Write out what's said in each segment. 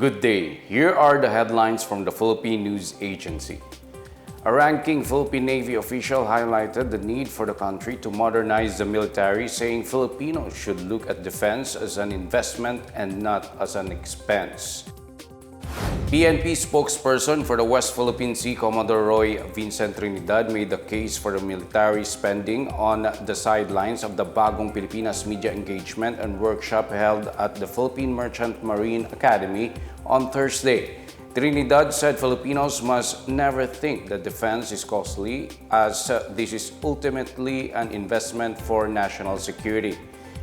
Good day. Here are the headlines from the Philippine News Agency. A ranking Philippine Navy official highlighted the need for the country to modernize the military, saying Filipinos should look at defense as an investment and not as an expense. PNP spokesperson for the West Philippine Sea, Commodore Roy Vincent Trinidad, made the case for the military spending on the sidelines of the Bagong Pilipinas media engagement and workshop held at the Philippine Merchant Marine Academy on Thursday. Trinidad said Filipinos must never think that defense is costly, as this is ultimately an investment for national security.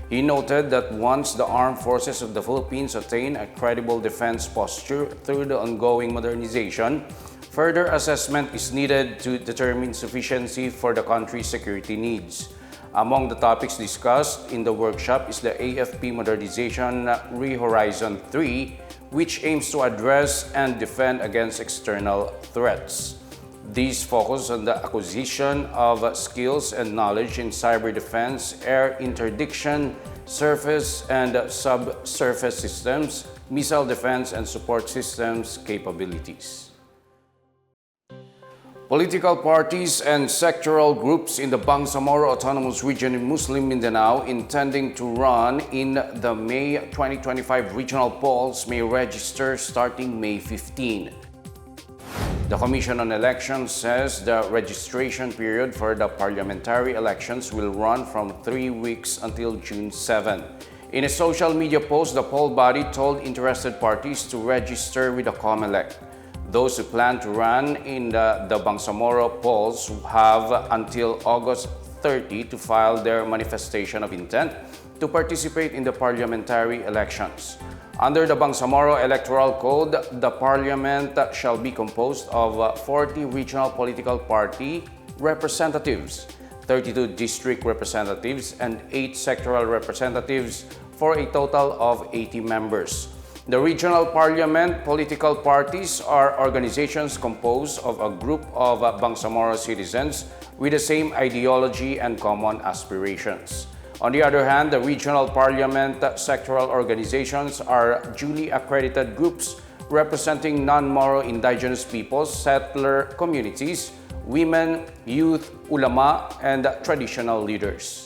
He noted that once the armed forces of the Philippines attain a credible defense posture through the ongoing modernization, further assessment is needed to determine sufficiency for the country's security needs. Among the topics discussed in the workshop is the AFP Modernization Re-Horizon 3, which aims to address and defend against external threats. These focus on the acquisition of skills and knowledge in cyber defense, air interdiction, surface and subsurface systems, missile defense and support systems capabilities. Political parties and sectoral groups in the Bangsamoro Autonomous Region in Muslim Mindanao intending to run in the May 2025 regional polls may register starting May 15. The Commission on Elections says the registration period for the parliamentary elections will run from 3 weeks until June 7. In a social media post, the poll body told interested parties to register with the COMELEC. Those who plan to run in the Bangsamoro polls have until August 30 to file their manifestation of intent to participate in the parliamentary elections. Under the Bangsamoro Electoral Code, the parliament shall be composed of 40 regional political party representatives, 32 district representatives, and 8 sectoral representatives for a total of 80 members. The regional parliament political parties are organizations composed of a group of Bangsamoro citizens with the same ideology and common aspirations. On the other hand, the regional parliament sectoral organizations are duly accredited groups representing non-Moro indigenous peoples, settler communities, women, youth, ulama, and traditional leaders.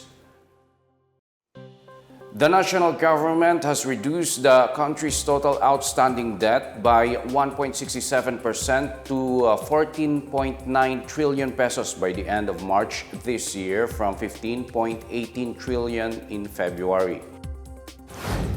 The national government has reduced the country's total outstanding debt by 1.67% to 14.9 trillion pesos by the end of March this year from 15.18 trillion in February.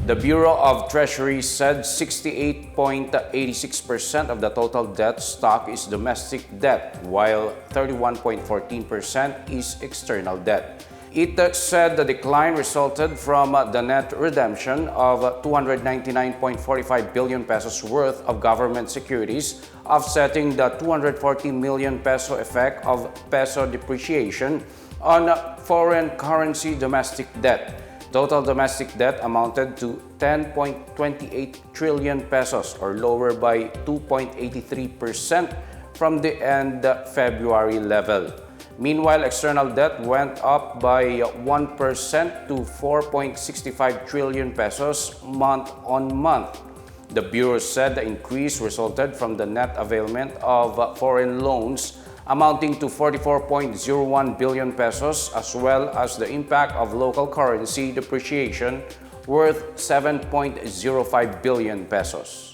The Bureau of Treasury said 68.86% of the total debt stock is domestic debt, while 31.14% is external debt. It said the decline resulted from the net redemption of 299.45 billion pesos worth of government securities, offsetting the 240 million peso effect of peso depreciation on foreign currency domestic debt. Total domestic debt amounted to 10.28 trillion pesos, or lower by 2.83% from the end February level. Meanwhile, external debt went up by 1% to 4.65 trillion pesos month-on-month. The Bureau said the increase resulted from the net availment of foreign loans amounting to 44.01 billion pesos, as well as the impact of local currency depreciation worth 7.05 billion pesos.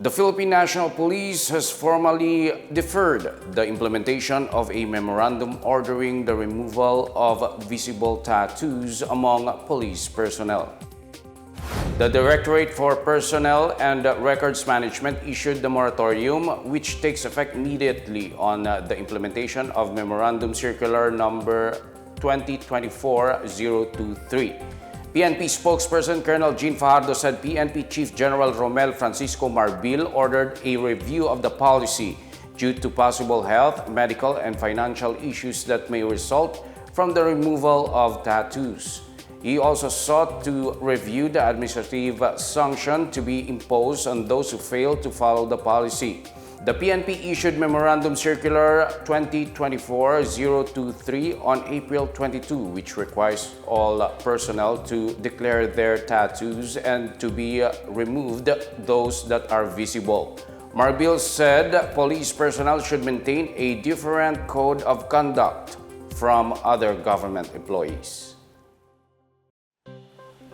The Philippine National Police has formally deferred the implementation of a memorandum ordering the removal of visible tattoos among police personnel. The Directorate for Personnel and Records Management issued the moratorium, which takes effect immediately on the implementation of Memorandum Circular Number 2024-023. PNP spokesperson Colonel Jean Fajardo said PNP Chief General Romel Francisco Marbil ordered a review of the policy due to possible health, medical, and financial issues that may result from the removal of tattoos. He also sought to review the administrative sanction to be imposed on those who fail to follow the policy. The PNP issued Memorandum Circular 2024-023 on April 22, which requires all personnel to declare their tattoos and to be removed those that are visible. Marbil said police personnel should maintain a different code of conduct from other government employees.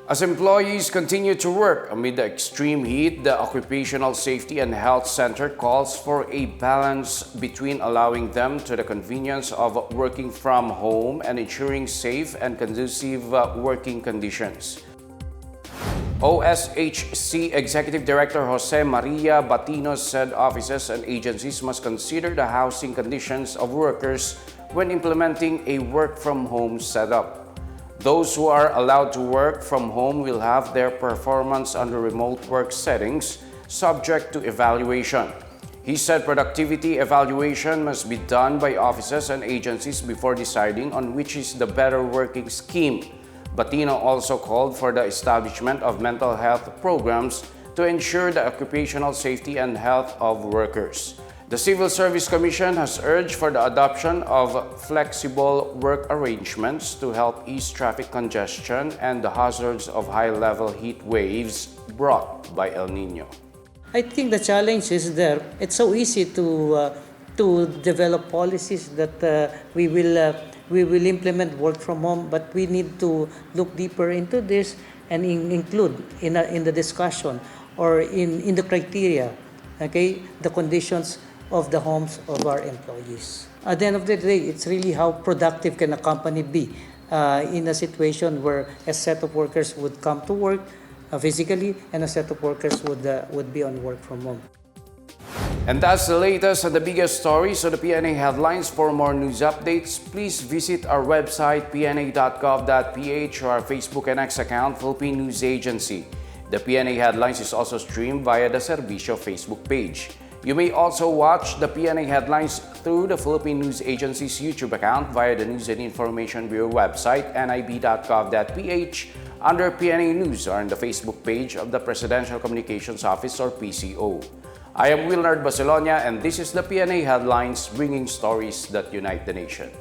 As employees continue to work amid the extreme heat, the Occupational Safety and Health Center calls for a balance between allowing them to the convenience of working from home and ensuring safe and conducive working conditions. OSHC Executive Director Jose Maria Batinos said offices and agencies must consider the housing conditions of workers when implementing a work-from-home setup. Those who are allowed to work from home will have their performance under remote work settings subject to evaluation. He said productivity evaluation must be done by offices and agencies before deciding on which is the better working scheme. Batino also called for the establishment of mental health programs to ensure the occupational safety and health of workers. The Civil Service Commission has urged for the adoption of flexible work arrangements to help ease traffic congestion and the hazards of high-level heat waves brought by El Nino. I think the challenge is there. It's so easy to develop policies that we will implement work from home, but we need to look deeper into this and include in the discussion or in the criteria, okay, the conditions of the homes of our employees. At the end of the day, it's really how productive can a company be in a situation where a set of workers would come to work physically and a set of workers would be on work from home. And that's the latest and the biggest stories of the PNA Headlines. For more news updates, please visit our website pna.gov.ph or our Facebook and X account, Philippine News Agency. The PNA Headlines is also streamed via the Servicio Facebook page. You may also watch the PNA Headlines through the Philippine News Agency's YouTube account via the News and Information Bureau website, nib.gov.ph, under PNA News or on the Facebook page of the Presidential Communications Office or PCO. I am Wilnard Basilonia and this is the PNA Headlines, bringing stories that unite the nation.